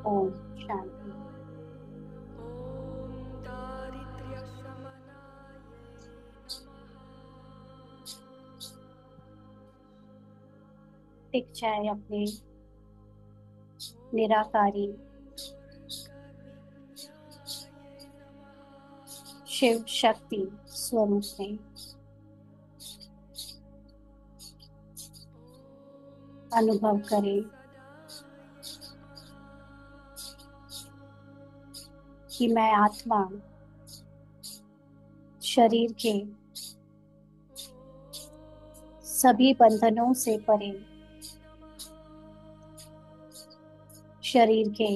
ओम शांति। टिक जाए अपने निराकारी शिव शक्ति स्वरूप में। अनुभव करें कि मैं आत्मा शरीर के सभी बंधनों से परे, शरीर के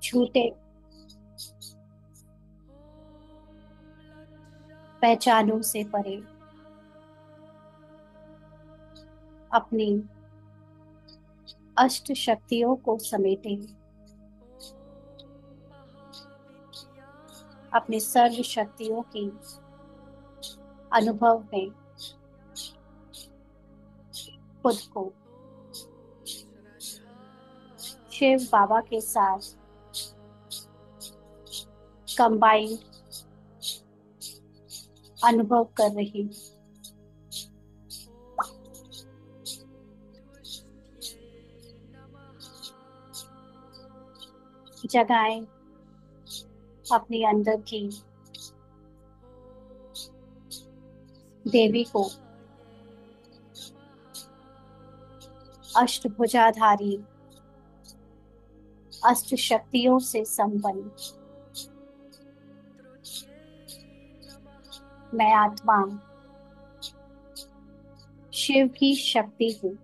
झूठे पहचानों से परे अपनी अष्ट शक्तियों को समेटे, अपनी सर्व शक्तियों की अनुभव में खुद को शिव बाबा के साथ कंबाइंड अनुभव कर रही हूँ। जगाएं अपनी अंदर की देवी को, अष्टभुजाधारी अष्ट शक्तियों से संपन्न मैं आत्मा शिव की शक्ति हूँ।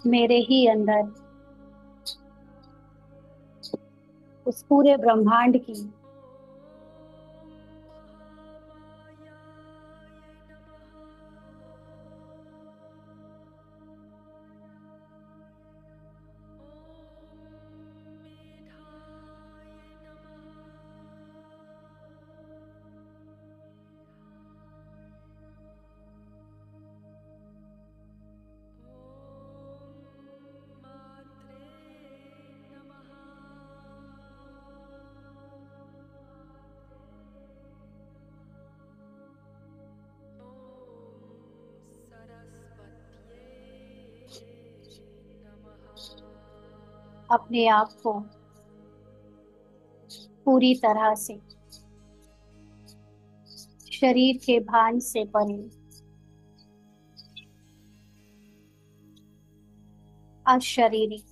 मेरे ही अंदर उस पूरे ब्रह्मांड की अपने आप को पूरी तरह से शरीर के भान से परे अशरीरी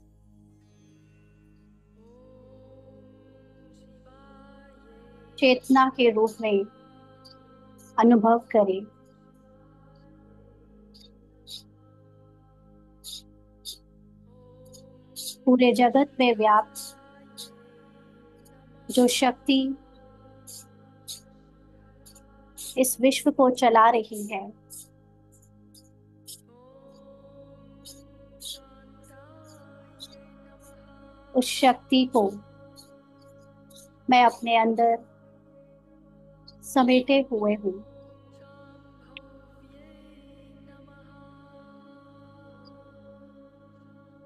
चेतना के रूप में अनुभव करें। पूरे जगत में व्याप्त जो शक्ति इस विश्व को चला रही है, उस शक्ति को मैं अपने अंदर समेटे हुए हूँ।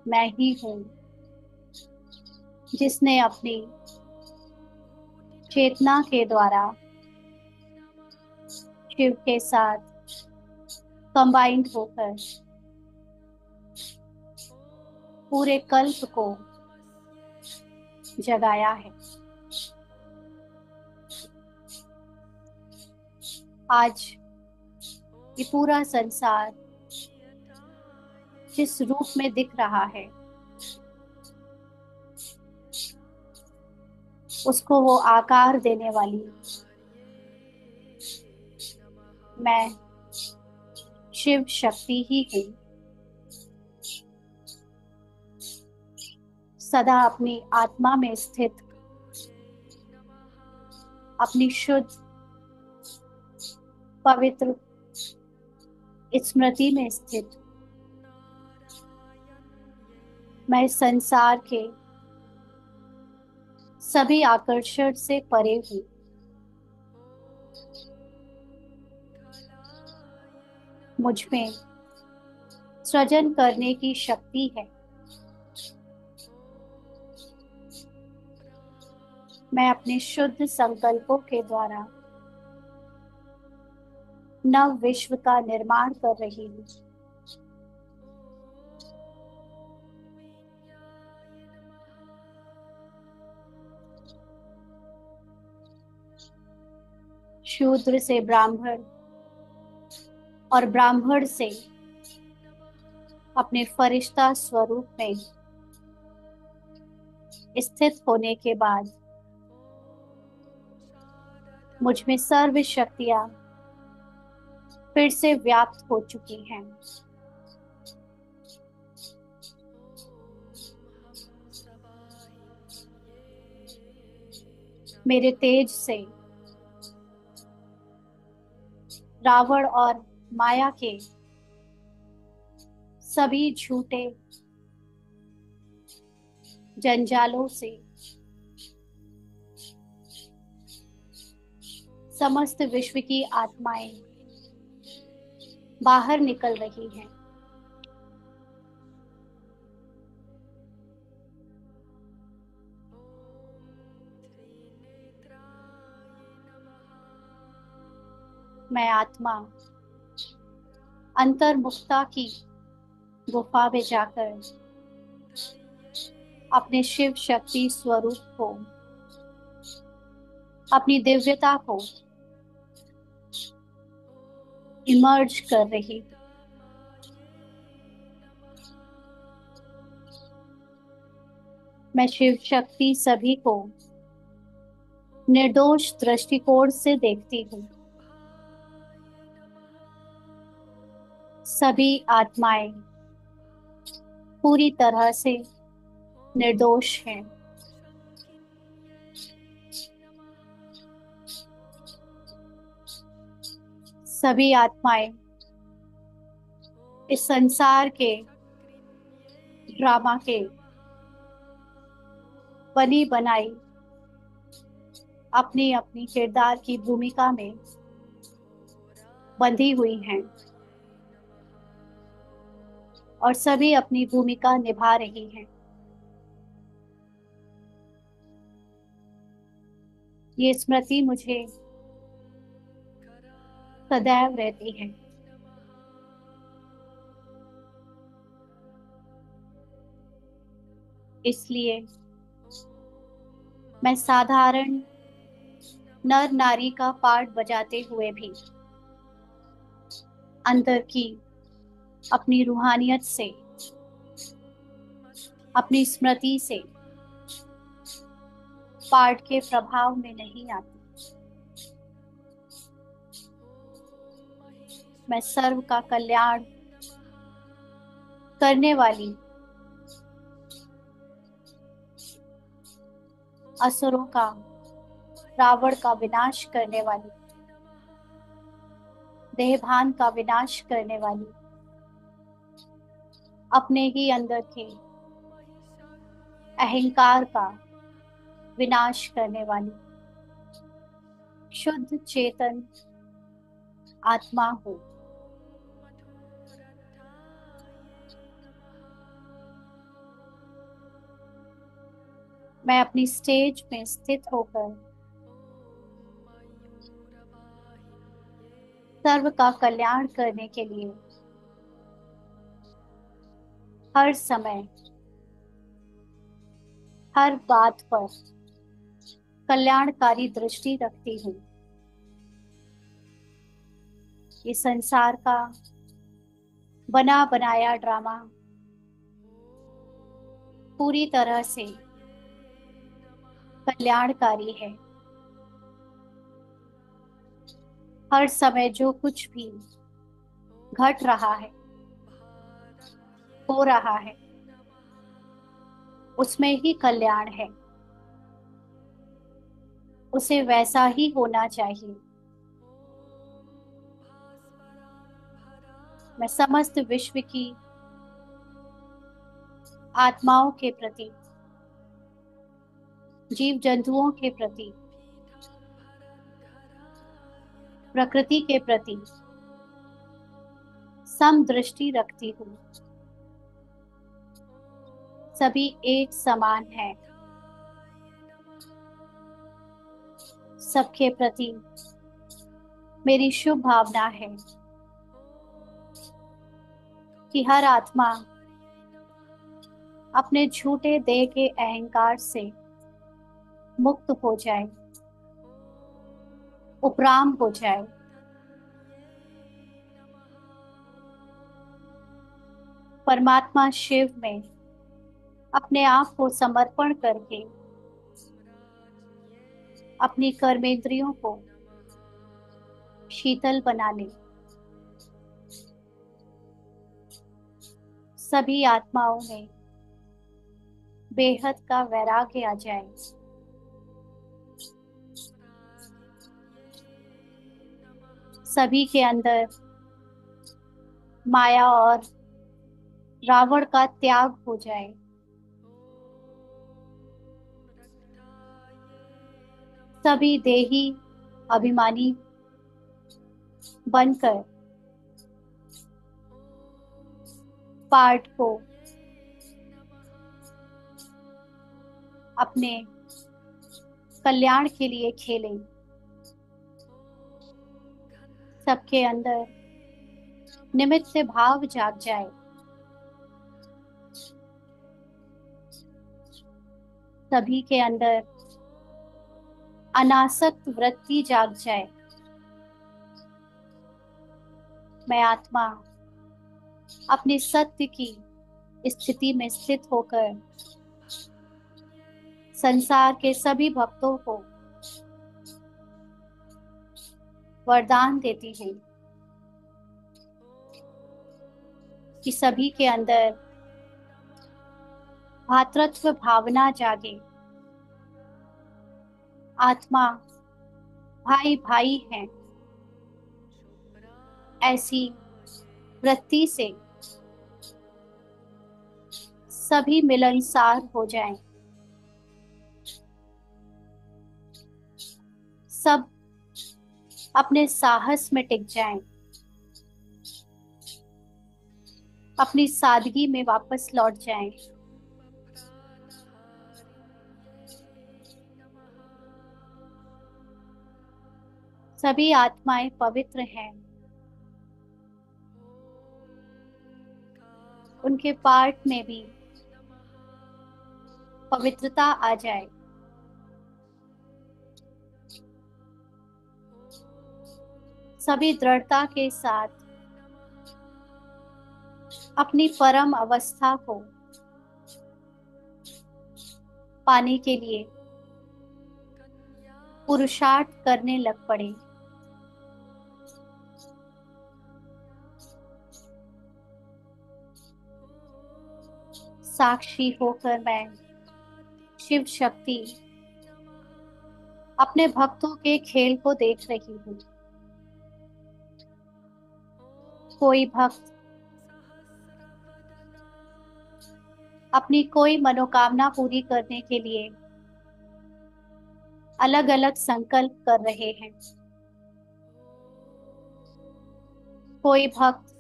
मैं ही हूँ जिसने अपनी चेतना के द्वारा शिव के साथ कंबाइंड होकर पूरे कल्प को जगाया है। आज ये पूरा संसार जिस रूप में दिख रहा है, उसको वो आकार देने वाली मैं शिव शक्ति ही हूँ। सदा अपनी आत्मा में स्थित, अपनी शुद्ध पवित्र स्मृति में स्थित मैं संसार के सभी आकर्षण से परे हूँ। मुझ में सृजन करने की शक्ति है। मैं अपने शुद्ध संकल्पों के द्वारा नव विश्व का निर्माण कर रही हूँ। शूद्र से ब्राह्मण और ब्राह्मण से अपने फरिश्ता स्वरूप में स्थित होने के बाद मुझ में सर्व शक्तियां फिर से व्याप्त हो चुकी हैं। मेरे तेज से रावण और माया के सभी झूठे जंजालों से समस्त विश्व की आत्माएं बाहर निकल रही हैं। मैं आत्मा अंतर्मुखता की गुफा में जाकर अपने शिव शक्ति स्वरूप को, अपनी दिव्यता को इमर्ज कर रही। मैं शिव शक्ति सभी को निर्दोष दृष्टिकोण से देखती हूँ। सभी आत्माएं पूरी तरह से निर्दोष हैं। सभी आत्माएं इस संसार के ड्रामा के बनी बनाई अपनी अपनी किरदार की भूमिका में बंधी हुई हैं और सभी अपनी भूमिका निभा रही हैं। ये स्मृति मुझे सदैव रहती है। इसलिए मैं साधारण नर नारी का पार्ट बजाते हुए भी अंदर की अपनी रूहानियत से, अपनी स्मृति से पार्ट के प्रभाव में नहीं आती। मैं सर्व का कल्याण करने वाली असुरों का, रावण का विनाश करने वाली, देहभान का विनाश करने वाली, अपने ही अंदर के अहंकार का विनाश करने वाली शुद्ध चेतन आत्मा हूँ। मैं अपनी स्टेज में स्थित होकर सर्व का कल्याण करने के लिए हर समय, हर बात पर कल्याणकारी दृष्टि रखती हूँ। ये संसार का बना बनाया ड्रामा पूरी तरह से कल्याणकारी है। हर समय जो कुछ भी घट रहा है, हो रहा है, उसमें ही कल्याण है। उसे वैसा ही होना चाहिए। मैं समस्त विश्व की आत्माओं के प्रति, जीव जंतुओं के प्रति, प्रकृति के प्रति समदृष्टि रखती हूँ। सभी एक समान है। सबके प्रति मेरी शुभ भावना है कि हर आत्मा अपने झूठे देह के अहंकार से मुक्त हो जाए, उपराम हो जाए। परमात्मा शिव में अपने आप को समर्पण करके अपनी कर्मेंद्रियों को शीतल बना ले। सभी आत्माओं में बेहद का वैराग्य आ जाए। सभी के अंदर माया और रावण का त्याग हो जाए। सभी देही अभिमानी बनकर पार्ट को अपने कल्याण के लिए खेलें। सबके अंदर निमित्त भाव जाग जाए। सभी के अंदर अनासक्त वृत्ति जाग जाए। मैं आत्मा अपनी सत्य की स्थिति में स्थित होकर संसार के सभी भक्तों को वरदान देती है कि सभी के अंदर भातृत्व भावना जागे। आत्मा भाई भाई हैं, ऐसी वृत्ति से सभी मिलनसार हो जाएं। सब अपने साहस में टिक जाएं, अपनी सादगी में वापस लौट जाएं। सभी आत्माएं पवित्र हैं। उनके पार्ट में भी पवित्रता आ जाए। सभी दृढ़ता के साथ अपनी परम अवस्था को पाने के लिए पुरुषार्थ करने लग पड़े। साक्षी होकर मैं शिव शक्ति अपने भक्तों के खेल को देख रही हूँ। कोई भक्त अपनी कोई मनोकामना पूरी करने के लिए अलग अलग संकल्प कर रहे हैं। कोई भक्त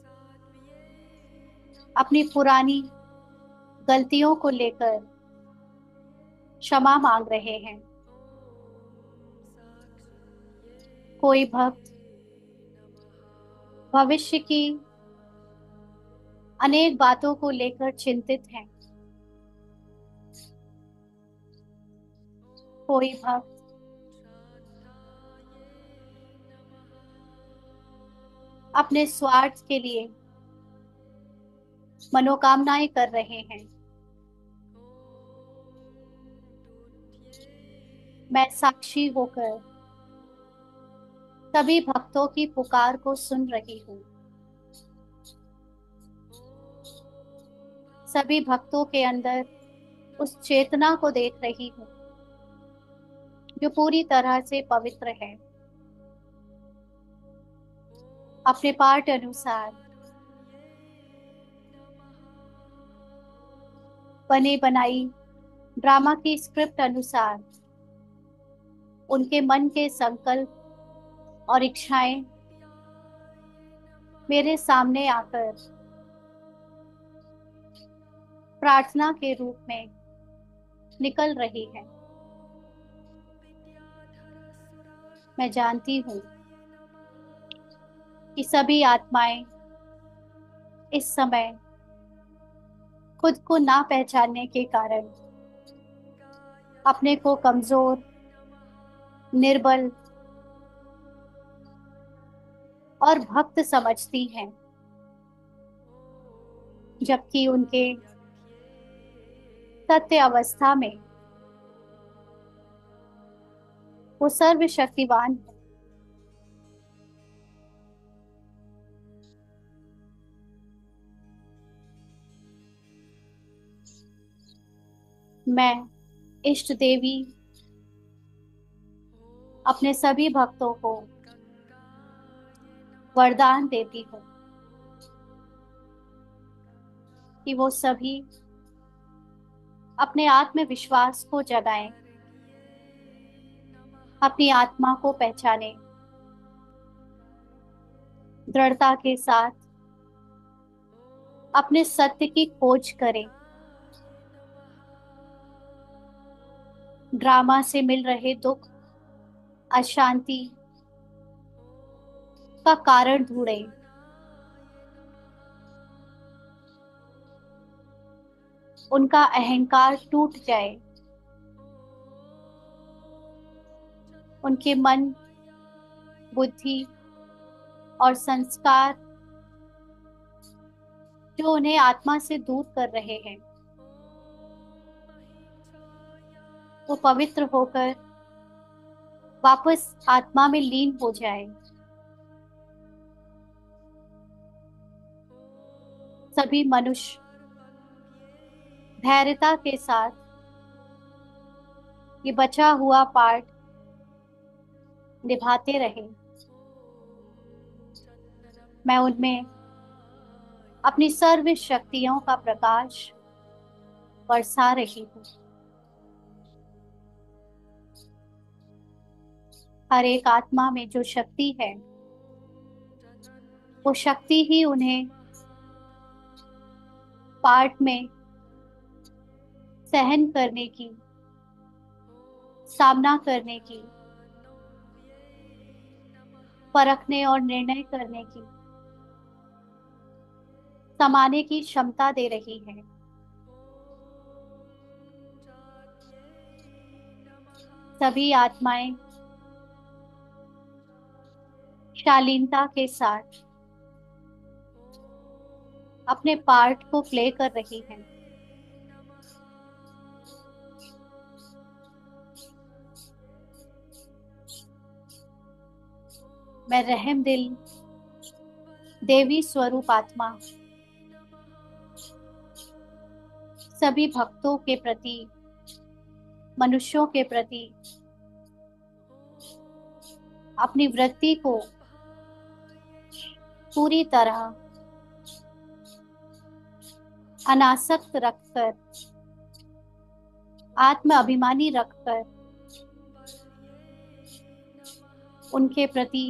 अपनी पुरानी गलतियों को लेकर क्षमा मांग रहे हैं। कोई भक्त भविष्य की अनेक बातों को लेकर चिंतित हैं। कोई भक्त अपने स्वार्थ के लिए मनोकामनाएं कर रहे हैं। मैं साक्षी होकर सभी भक्तों की पुकार को सुन रही हूँ। सभी भक्तों के अंदर उस चेतना को देख रही हूँ जो पूरी तरह से पवित्र है। अपने पाठ अनुसार बने बनाई ड्रामा की स्क्रिप्ट अनुसार उनके मन के संकल्प और इच्छाएं मेरे सामने आकर प्रार्थना के रूप में निकल रही है। मैं जानती हूँ कि सभी आत्माएं इस समय खुद को ना पहचानने के कारण अपने को कमजोर, निर्बल और भक्त समझती हैं, जबकि उनके सत्य अवस्था में वो सर्वशक्तिवान है। मैं इष्ट देवी अपने सभी भक्तों को वरदान देती हूँ कि वो सभी अपने आत्मविश्वास को जगाएं, अपनी आत्मा को पहचानें, दृढ़ता के साथ अपने सत्य की खोज करें, ड्रामा से मिल रहे दुख, अशांति का कारण ढूंढें, उनका अहंकार टूट जाए, उनके मन, बुद्धि और संस्कार जो उन्हें आत्मा से दूर कर रहे हैं, वो पवित्र होकर वापस आत्मा में लीन हो जाए। सभी मनुष्य धैर्यता के साथ ये बचा हुआ पार्ट निभाते रहे। मैं उनमें अपनी सर्व शक्तियों का प्रकाश बरसा रही हूँ। हर एक आत्मा में जो शक्ति है, वो शक्ति ही उन्हें पार्ट में सहन करने की, सामना करने की, परखने और निर्णय करने की, समाने की क्षमता दे रही है। सभी आत्माएं शालीनता के साथ अपने पार्ट को प्ले कर रही हैं। मैं रहम दिल देवी स्वरूप आत्मा सभी भक्तों के प्रति, मनुष्यों के प्रति अपनी वृत्ति को पूरी तरह अनासक्त रखकर, आत्म अभिमानी रखकर उनके प्रति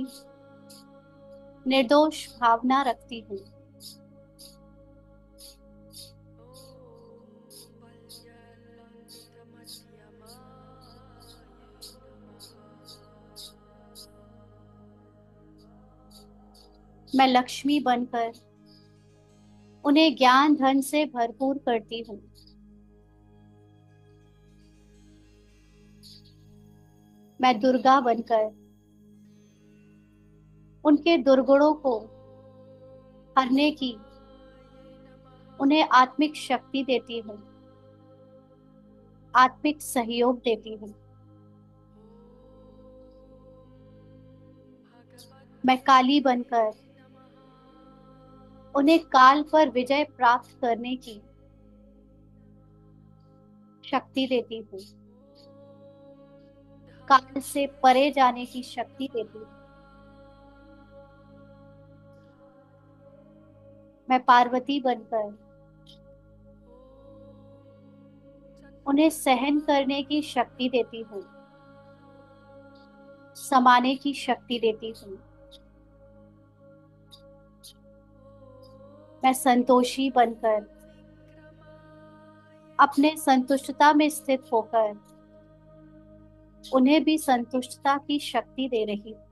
निर्दोष भावना रखती हूँ। मैं लक्ष्मी बनकर उन्हें ज्ञान धन से भरपूर करती हूँ। मैं दुर्गा बनकर उनके दुर्गुणों को हरने की उन्हें आत्मिक शक्ति देती हूँ, आत्मिक सहयोग देती हूँ। मैं काली बनकर उन्हें काल पर विजय प्राप्त करने की शक्ति देती हूँ, काल से परे जाने की शक्ति देती हूँ। मैं पार्वती बनकर उन्हें सहन करने की शक्ति देती हूँ, समाने की शक्ति देती हूँ। मैं संतोषी बनकर अपने संतुष्टता में स्थित होकर उन्हें भी संतुष्टता की शक्ति दे रही हूँ।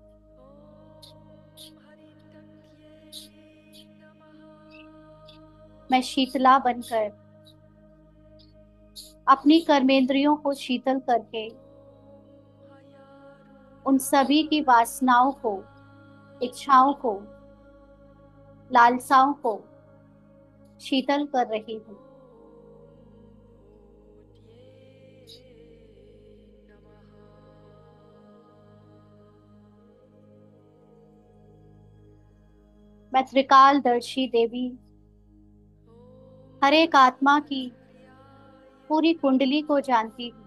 मैं शीतला बनकर अपनी कर्मेंद्रियों को शीतल करके उन सभी की वासनाओं को, इच्छाओं को, लालसाओं को शीतल कर रही हूँ। मैं त्रिकालदर्शी देवी हर एक आत्मा की पूरी कुंडली को जानती हूँ।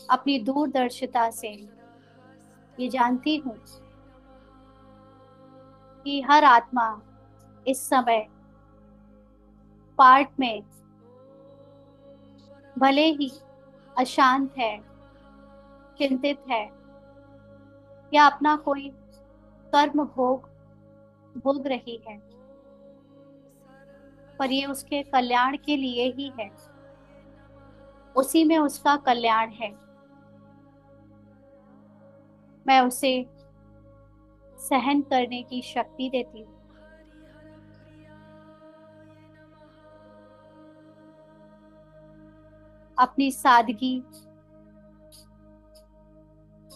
अपनी दूरदर्शिता से ये जानती हूँ कि हर आत्मा इस समय पार्ट में भले ही अशांत है, चिंतित है या अपना कोई कर्म भोग रही है, पर ये उसके कल्याण के लिए ही है। उसी में उसका कल्याण है। मैं उसे सहन करने की शक्ति देती हूँ। अपनी सादगी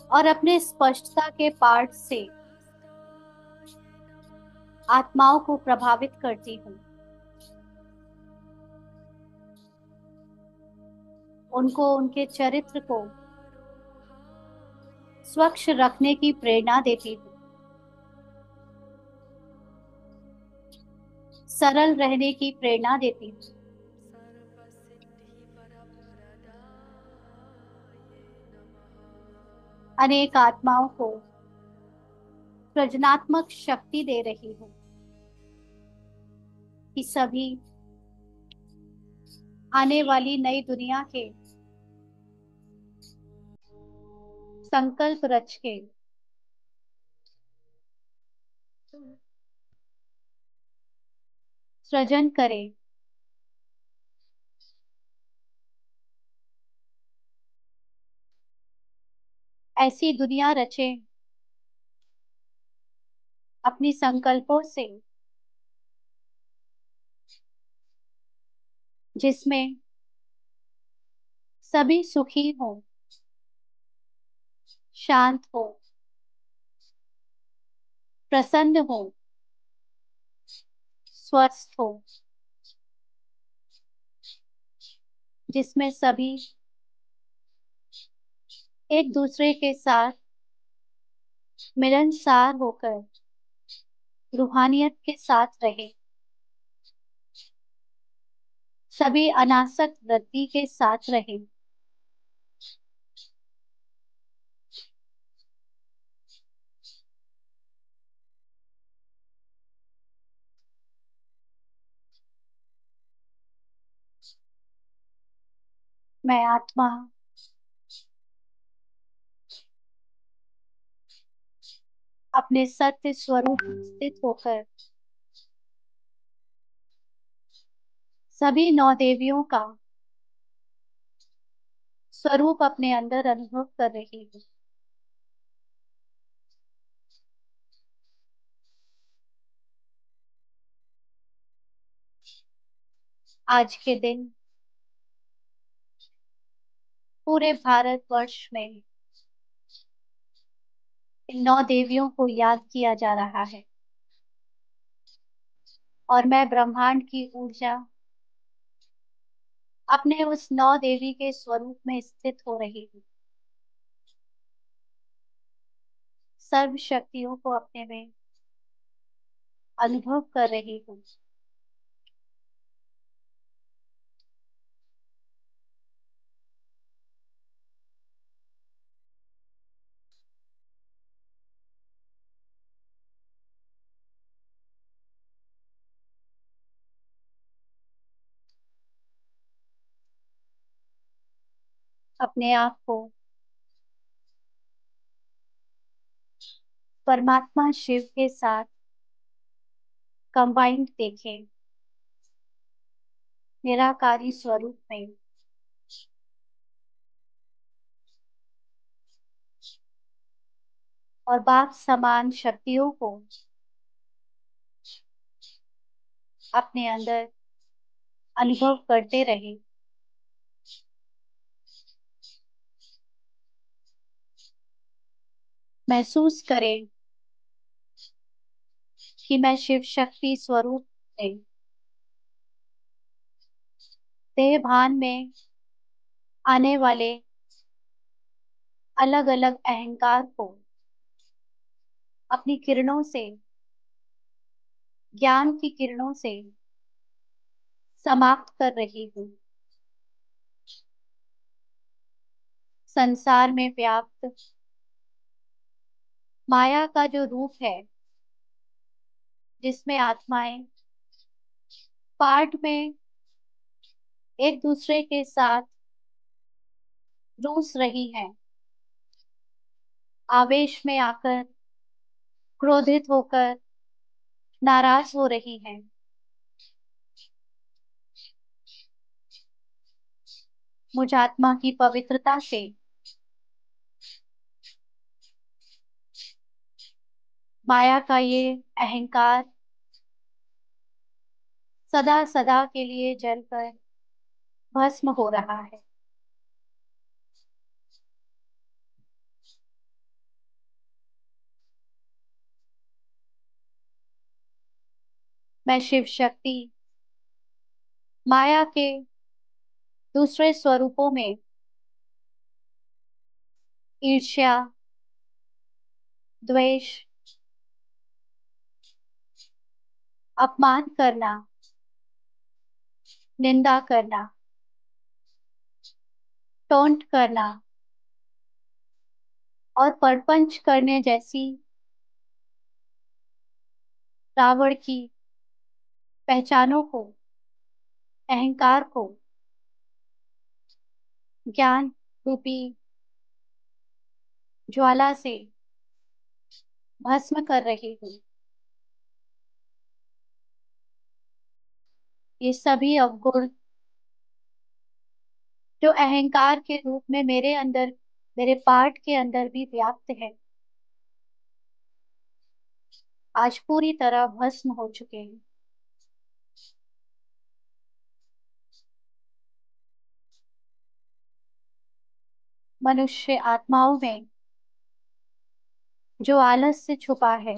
और अपने स्पष्टता के पाठ से आत्माओं को प्रभावित करती हूँ। उनको उनके चरित्र को स्वच्छ रखने की प्रेरणा देती हूँ। सरल रहने की प्रेरणा देती हूँ। अनेक आत्माओं को सृजनात्मक शक्ति दे रही हूँ कि सभी आने वाली नई दुनिया के संकल्प रच के सृजन करें। ऐसी दुनिया रचे अपनी संकल्पों से जिसमें सभी सुखी हो, शांत हो, प्रसन्न हो, स्वस्थ हो, जिसमें सभी एक दूसरे के साथ मिलनसार होकर रूहानियत के साथ रहे, सभी अनासक्त वृत्ति के साथ रहे। मैं आत्मा अपने सत्य स्वरूप में स्थित होकर सभी नौ देवियों का स्वरूप अपने अंदर अनुभव कर रही हूँ। आज के दिन पूरे भारतवर्ष में इन नौ देवियों को याद किया जा रहा है और मैं ब्रह्मांड की ऊर्जा अपने उस नौ देवी के स्वरूप में स्थित हो रही हूँ। सर्व शक्तियों को अपने में अनुभव कर रही हूँ। अपने आप को परमात्मा शिव के साथ कंबाइंड देखें, निराकारी स्वरूप में। और बाप समान शक्तियों को अपने अंदर अनुभव करते रहे। महसूस करें कि मैं शिव शक्ति स्वरूप में देह भान में आने वाले अलग अलग अहंकार को अपनी किरणों से, ज्ञान की किरणों से समाप्त कर रही हूँ। संसार में व्याप्त माया का जो रूप है, जिसमें आत्माएं पार्ट में एक दूसरे के साथ रूस रही हैं, आवेश में आकर, क्रोधित होकर, नाराज हो रही हैं, मुझ आत्मा की पवित्रता से माया का ये अहंकार सदा सदा के लिए जलकर भस्म हो रहा है। मैं शिव शक्ति माया के दूसरे स्वरूपों में ईर्ष्या, द्वेष, अपमान करना, निंदा करना, टोंट करना और परपंच करने जैसी रावण की पहचानों को, अहंकार को ज्ञान रूपी ज्वाला से भस्म कर रही हूँ। ये सभी अवगुण जो अहंकार के रूप में मेरे अंदर, मेरे पार्ट के अंदर भी व्याप्त है, आज पूरी तरह भस्म हो चुके हैं। मनुष्य आत्माओं में जो आलस से छुपा है,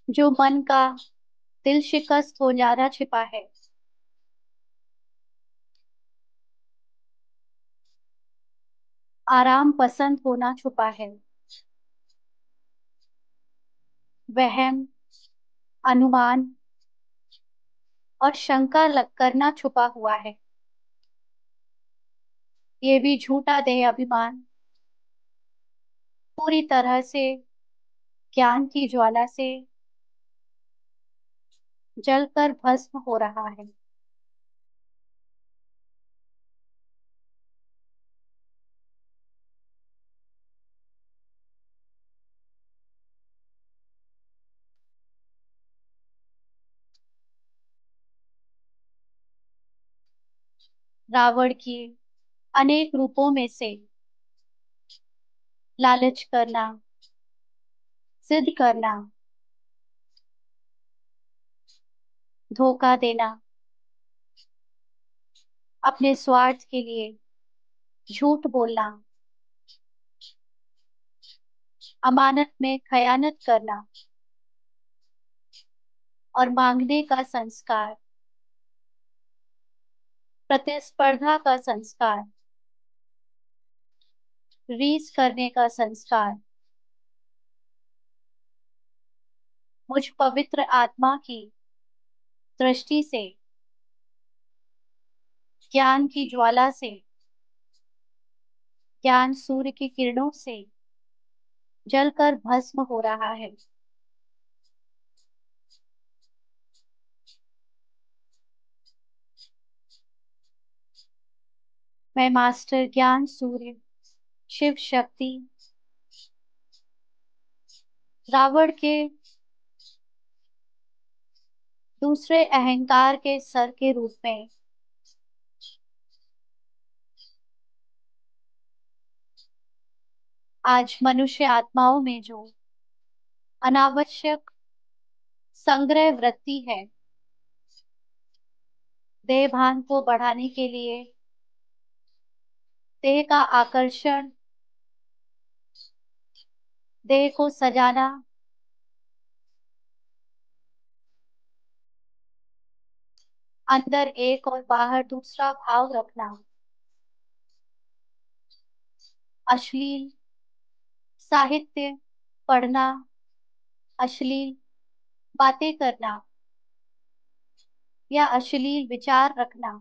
जो मन का दिल शिकस्त हो जाना छिपा है, आराम पसंद होना छुपा है, वहम, अनुमान और शंका लग करना छुपा हुआ है, ये भी झूठा देह अभिमान पूरी तरह से ज्ञान की ज्वाला से जलकर भस्म हो रहा है। रावण की अनेक रूपों में से लालच करना, सिद्ध करना, धोखा देना, अपने स्वार्थ के लिए झूठ बोलना, अमानत में खयानत करना और मांगने का संस्कार, प्रतिस्पर्धा का संस्कार, रीस करने का संस्कार मुझ पवित्र आत्मा की दृष्टि से, ज्ञान की ज्वाला से, ज्ञान सूर्य की किरणों से जलकर भस्म हो रहा है। मैं मास्टर ज्ञान सूर्य शिव शक्ति रावण के दूसरे अहंकार के सर के रूप में आज मनुष्य आत्माओं में जो अनावश्यक संग्रह वृत्ति है, देह भान को बढ़ाने के लिए देह का आकर्षण, देह को सजाना, अंदर एक और बाहर दूसरा भाव रखना, अश्लील साहित्य पढ़ना, अश्लील बातें करना या अश्लील विचार रखना,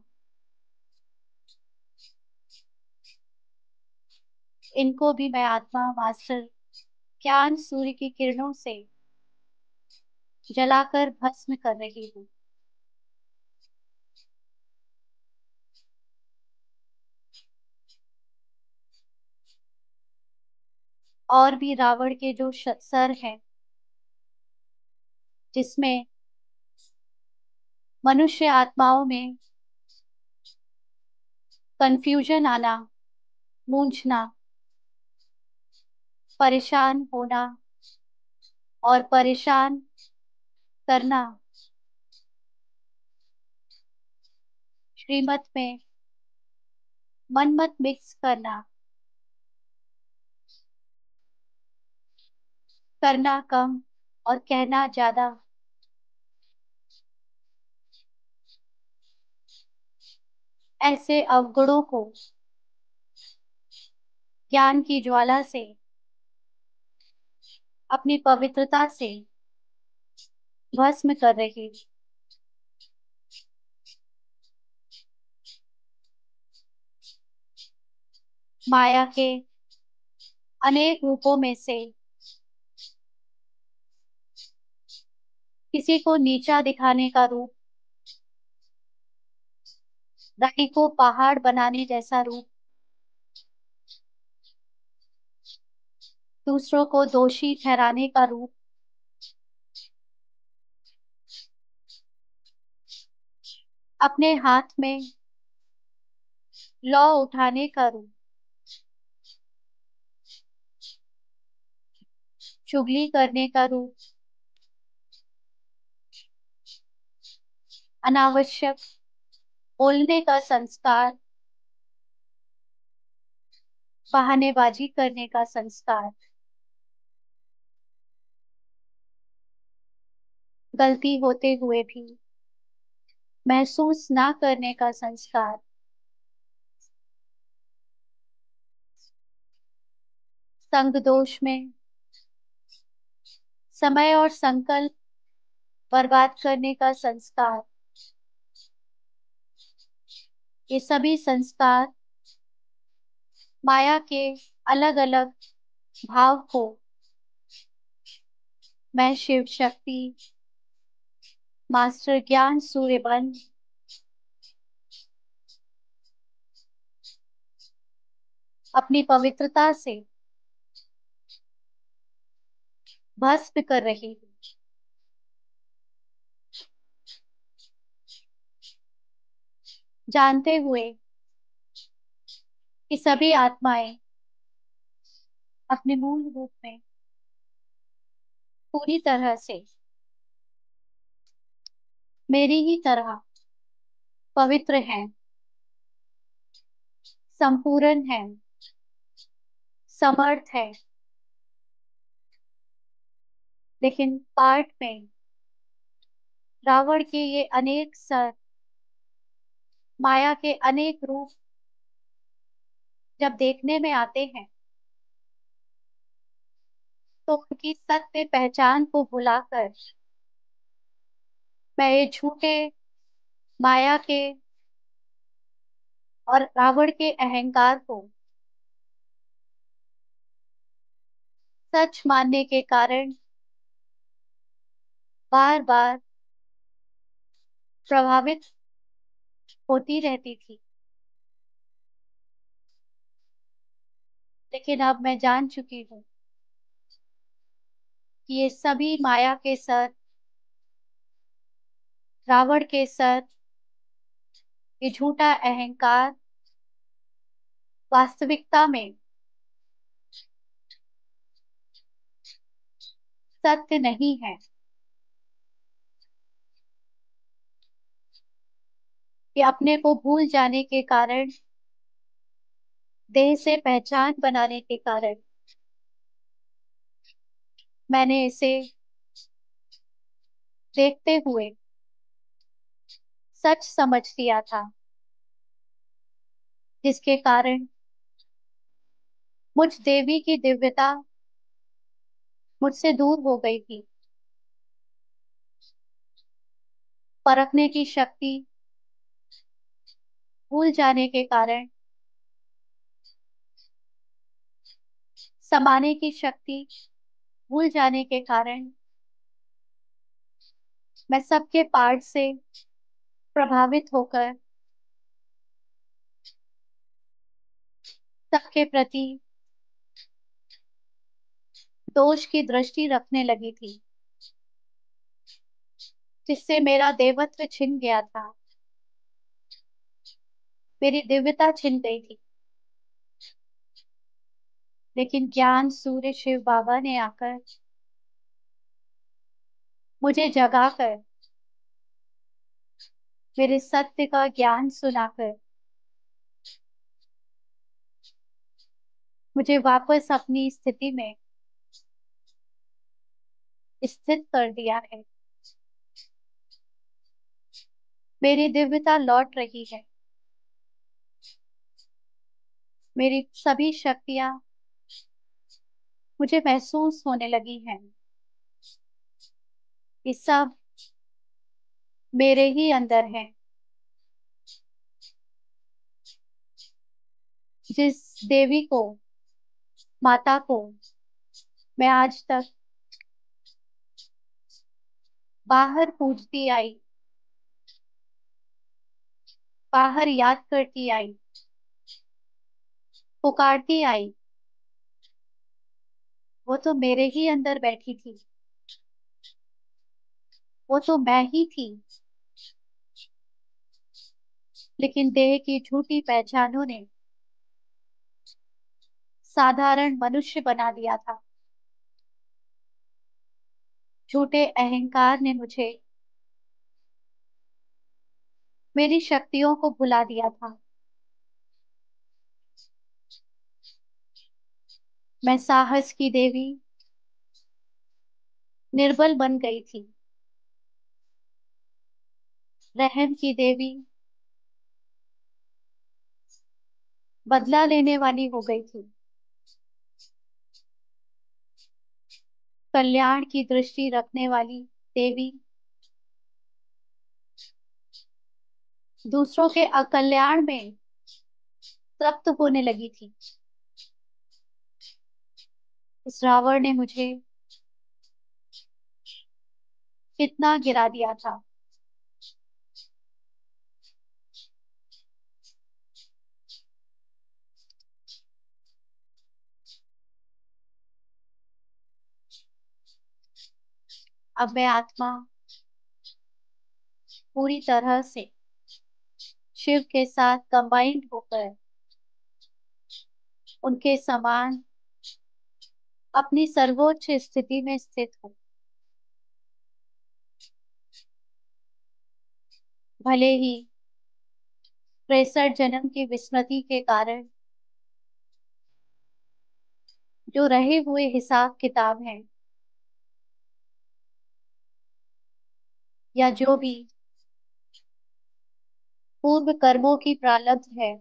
इनको भी मैं आत्मा मास्टर ज्ञान सूर्य की किरणों से जलाकर भस्म कर रही हूँ। और भी रावण के जो सर हैं, जिसमें मनुष्य आत्माओं में कंफ्यूजन आना, मूंझना, परेशान होना और परेशान करना, श्रीमत में मन मत मिक्स करना, करना कम और कहना ज्यादा, ऐसे अवगुणों को ज्ञान की ज्वाला से, अपनी पवित्रता से भस्म कर रही। माया के अनेक रूपों में से किसी को नीचा दिखाने का रूप, राही को पहाड़ बनाने जैसा रूप, दूसरों को दोषी ठहराने का रूप, अपने हाथ में लौ उठाने का रूप, चुगली करने का रूप, अनावश्यक बोलने का संस्कार, बहानेबाजी करने का संस्कार, गलती होते हुए भी महसूस ना करने का संस्कार, संग दोष में समय और संकल्प बर्बाद करने का संस्कार, ये सभी संस्कार माया के अलग अलग भाव को मैं शिव शक्ति मास्टर ज्ञान सूर्य बन अपनी पवित्रता से भस्म कर रही हूँ, जानते हुए कि सभी आत्माएं अपने मूल रूप में पूरी तरह से मेरी ही तरह पवित्र हैं, संपूर्ण हैं, समर्थ है, लेकिन पाठ में रावण के ये अनेक सर, माया के अनेक रूप जब देखने में आते हैं, तो उनकी सत्य पहचान को भुलाकर मैं ये झूठे माया के और रावण के अहंकार को सच मानने के कारण बार बार प्रभावित होती रहती थी। लेकिन अब मैं जान चुकी हूँ कि ये सभी माया के सर, रावण के सर, ये झूठा अहंकार वास्तविकता में सत्य नहीं है। ये अपने को भूल जाने के कारण, देह से पहचान बनाने के कारण मैंने इसे देखते हुए सच समझ लिया था, जिसके कारण मुझ देवी की दिव्यता मुझसे दूर हो गई थी। परखने की शक्ति भूल जाने के कारण, समाने की शक्ति भूल जाने के कारण मैं सबके पार्ट से प्रभावित होकर सबके प्रति दोष की दृष्टि रखने लगी थी, जिससे मेरा देवत्व छिन गया था, मेरी दिव्यता छिन गई थी। लेकिन ज्ञान सूर्य शिव बाबा ने आकर मुझे जगाकर, मेरे सत्य का ज्ञान सुनाकर मुझे वापस अपनी स्थिति में स्थित कर दिया है। मेरी दिव्यता लौट रही है। मेरी सभी शक्तियां मुझे महसूस होने लगी हैं। ये सब मेरे ही अंदर है। जिस देवी को, माता को मैं आज तक बाहर पूजती आई, बाहर याद करती आई, पुकारती आई, वो तो मेरे ही अंदर बैठी थी। वो तो मैं ही थी। लेकिन देह की झूठी पहचानों ने साधारण मनुष्य बना दिया था। झूठे अहंकार ने मुझे मेरी शक्तियों को भुला दिया था। मैं साहस की देवी निर्बल बन गई थी। रहम की देवी बदला लेने वाली हो गई थी। कल्याण की दृष्टि रखने वाली देवी दूसरों के अकल्याण में तृप्त होने लगी थी। इस रावण ने मुझे कितना गिरा दिया था। अब मैं आत्मा पूरी तरह से शिव के साथ कंबाइंड होकर उनके समान अपनी सर्वोच्च स्थिति में स्थित हूँ। भले ही 63 जन्म की विस्मृति के कारण जो रहे हुए हिसाब किताब हैं, या जो भी पूर्व कर्मों की प्रारब्ध है,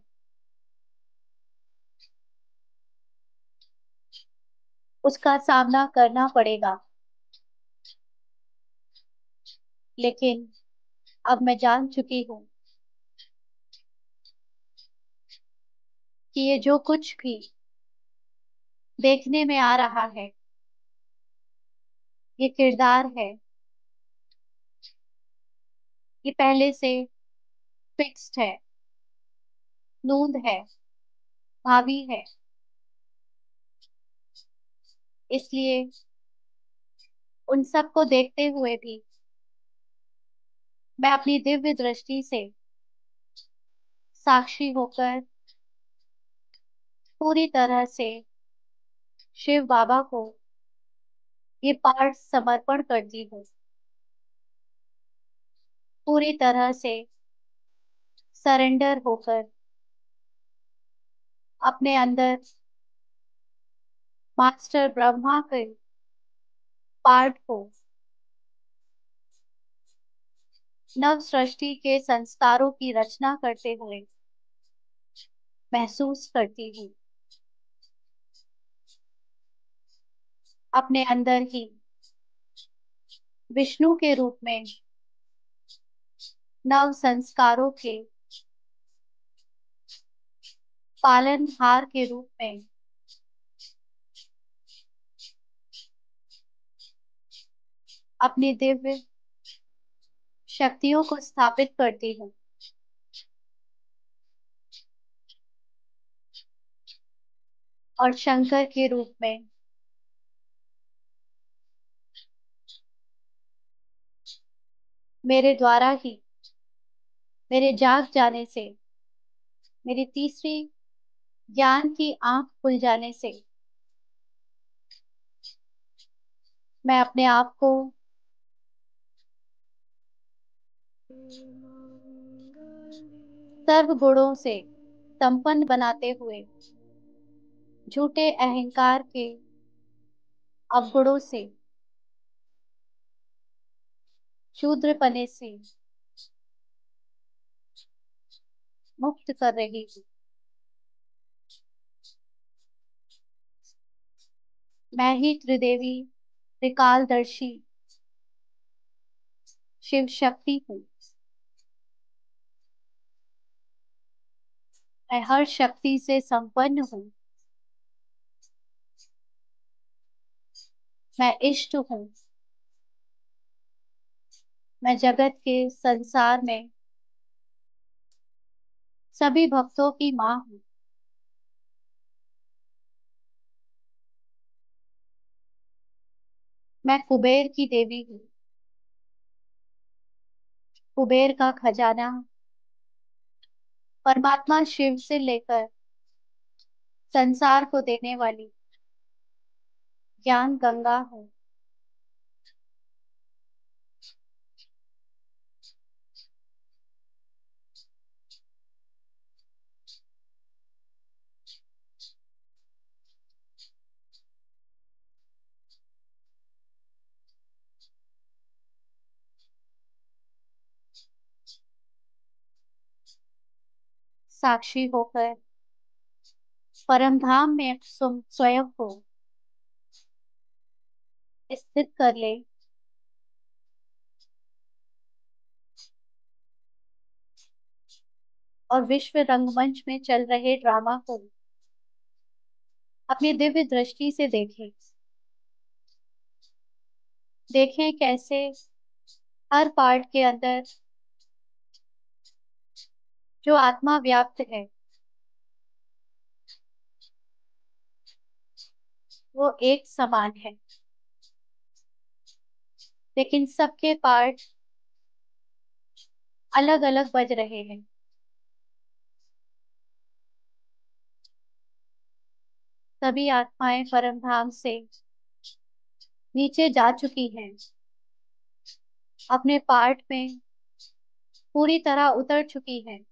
उसका सामना करना पड़ेगा। लेकिन अब मैं जान चुकी हूँ कि ये जो कुछ भी देखने में आ रहा है, ये किरदार है। ये पहले से फिक्स्ड है, नूंद है, भावी है। इसलिए उन सब को देखते हुए भी मैं अपनी दिव्य दृष्टि से साक्षी होकर पूरी तरह से शिव बाबा को ये पाठ समर्पण करती हूँ। पूरी तरह से सरेंडर होकर अपने अंदर मास्टर ब्रह्मा के पाठ को, नव सृष्टि के संस्कारों की रचना करते हुए महसूस करती हूँ। अपने अंदर ही विष्णु के रूप में नव संस्कारों के पालनहार के रूप में अपनी दिव्य शक्तियों को स्थापित करती हूँ। और शंकर के रूप में मेरे द्वारा ही, मेरे जाग जाने से, मेरी तीसरी ज्ञान की आंख खुल जाने से मैं अपने आप को सर्व गुणों से संपन्न बनाते हुए झूठे अहंकार के अवगुणों से, शूद्रपने से मुक्त कर रही हूँ। मैं ही त्रिदेवी त्रिकालदर्शी शिव शक्ति हूँ। मैं हर शक्ति से संपन्न हूँ। मैं इष्ट हूँ। मैं जगत के संसार में सभी भक्तों की माँ हूँ। मैं कुबेर की देवी हूँ। कुबेर का खजाना परमात्मा शिव से लेकर संसार को देने वाली ज्ञान गंगा हूँ। साक्षी होकर परम धाम में स्वयं को स्थित कर ले और विश्व रंगमंच में चल रहे ड्रामा को अपनी दिव्य दृष्टि से देखें। देखें कैसे हर पार्ट के अंदर जो आत्मा व्याप्त है वो एक समान है, लेकिन सबके पार्ट अलग अलग बज रहे हैं। सभी आत्माएं परम धाम से नीचे जा चुकी हैं, अपने पार्ट में पूरी तरह उतर चुकी हैं।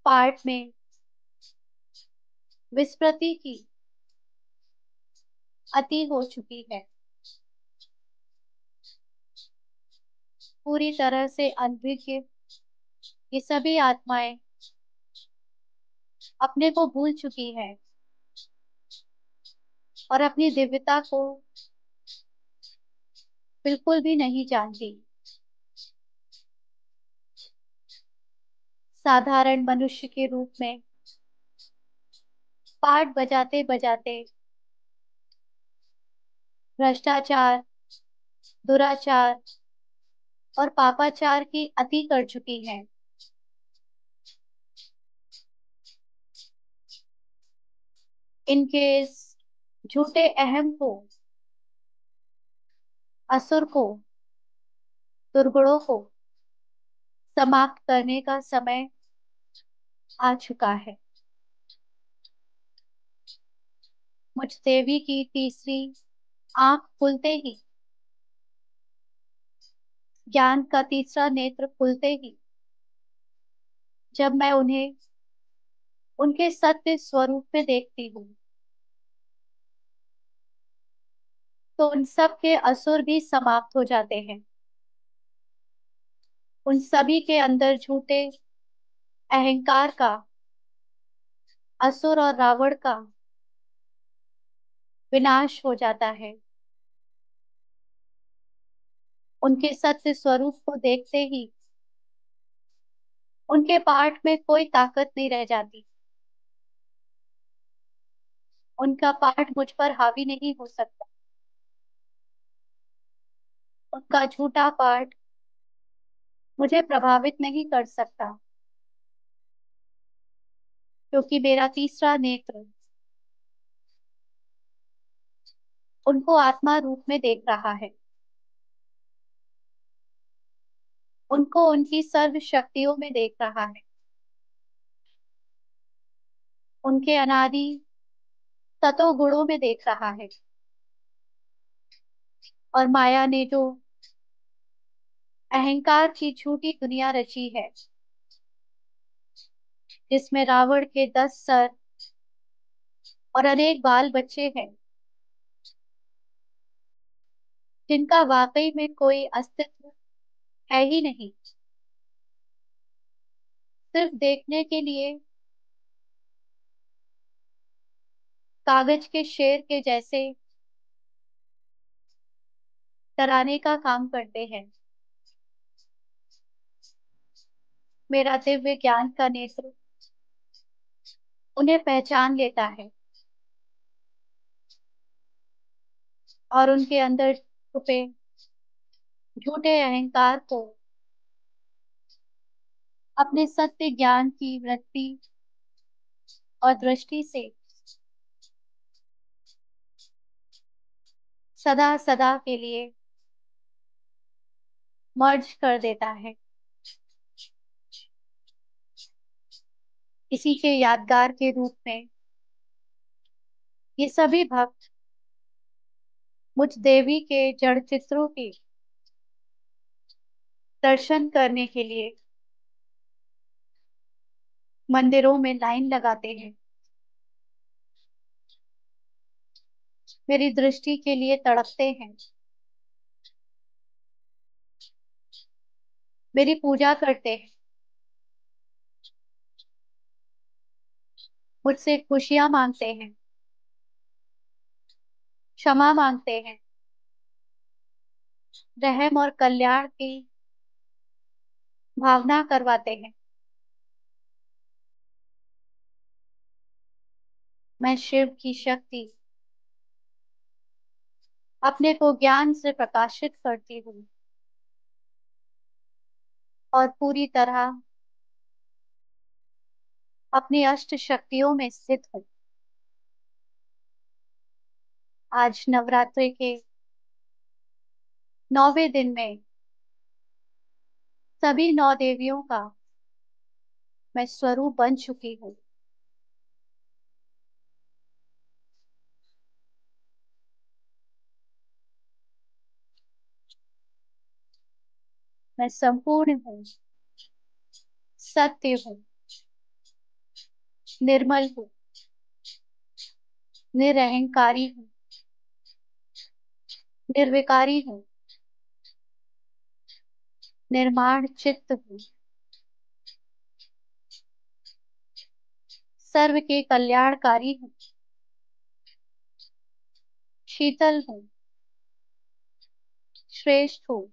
पार्ट में विस्मृति की अति हो चुकी है। पूरी तरह से अनभिज्ञ ये सभी आत्माएं अपने को भूल चुकी है और अपनी दिव्यता को बिल्कुल भी नहीं जानती। साधारण मनुष्य के रूप में पाठ बजाते बजाते भ्रष्टाचार, दुराचार और पापाचार की अति कर चुकी है। इनके इस झूठे अहम को, असुर को, दुर्गुणों को समाप्त करने का समय आ चुका है। मुझ देवी की तीसरी आंख खुलते ही, ज्ञान का तीसरा नेत्र खुलते ही, जब मैं उन्हें उनके सत्य स्वरूप में देखती हूँ, तो उन सब के असुर भी समाप्त हो जाते हैं। उन सभी के अंदर झूठे अहंकार का, असुर और रावण का विनाश हो जाता है। उनके सत्य स्वरूप को देखते ही उनके पाठ में कोई ताकत नहीं रह जाती। उनका पाठ मुझ पर हावी नहीं हो सकता। उनका झूठा पाठ मुझे प्रभावित नहीं कर सकता, क्योंकि मेरा तीसरा नेत्र उनको आत्मा रूप में देख रहा है। उनको उनकी सर्व शक्तियों में देख रहा है। उनके अनादि तत्व गुणों में देख रहा है। और माया ने जो अहंकार की झूठी दुनिया रची है, जिसमें रावण के 10 सर और अनेक बाल बच्चे हैं, जिनका वाकई में कोई अस्तित्व है ही नहीं, सिर्फ देखने के लिए कागज के शेर के जैसे डराने का काम करते हैं। मेरा दिव्य ज्ञान का नेत्र उन्हें पहचान लेता है और उनके अंदर छुपे झूठे अहंकार को अपने सत्य ज्ञान की वृत्ति और दृष्टि से सदा सदा के लिए मर्ज कर देता है। इसी के यादगार के रूप में ये सभी भक्त मुझ देवी के जड़ चित्रों के दर्शन करने के लिए मंदिरों में लाइन लगाते हैं। मेरी दृष्टि के लिए तड़पते हैं। मेरी पूजा करते हैं। मुझसे खुशियां मांगते हैं। क्षमा मांगते हैं। रहम और कल्याण की भावना करवाते हैं। मैं शिव की शक्ति, अपने को ज्ञान से प्रकाशित करती हूँ और पूरी तरह अपनी अष्ट शक्तियों में स्थित हूँ। आज नवरात्रि के 9वें दिन में सभी 9 देवियों का मैं स्वरूप बन चुकी हूँ। मैं संपूर्ण हूँ, सत्य हूँ, निर्मल हूँ, निरहंकारी हूँ, निर्विकारी हूँ, निर्माण चित्त हूँ, सर्व के कल्याणकारी हूँ, शीतल हूँ, श्रेष्ठ हूँ,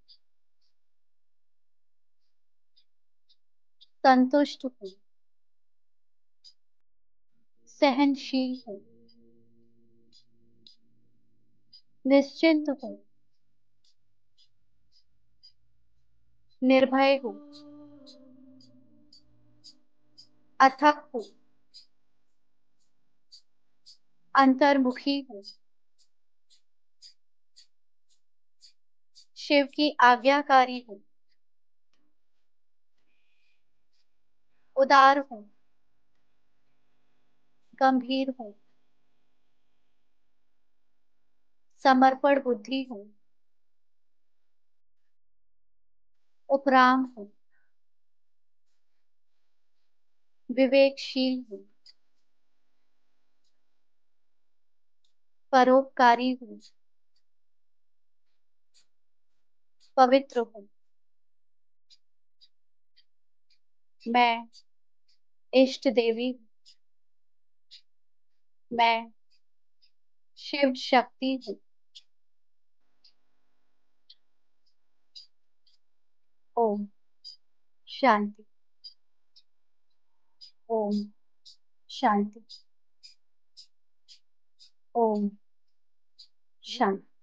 संतुष्ट हूँ, सहनशील हूँ, निश्चिंत हूँ, निर्भय हूँ, अथक हूँ, अंतर्मुखी हूँ। शिव की आज्ञाकारी हूँ। उदार हूँ। गंभीर हूँ। समर्पण बुद्धि हूँ। उपराम हूँ। विवेकशील हूँ। परोपकारी हूँ। पवित्र हूँ। मैं इष्ट देवी हूँ। मैं शिव शक्ति हूँ। ओम शांति। ओम शांति। ओम शांति।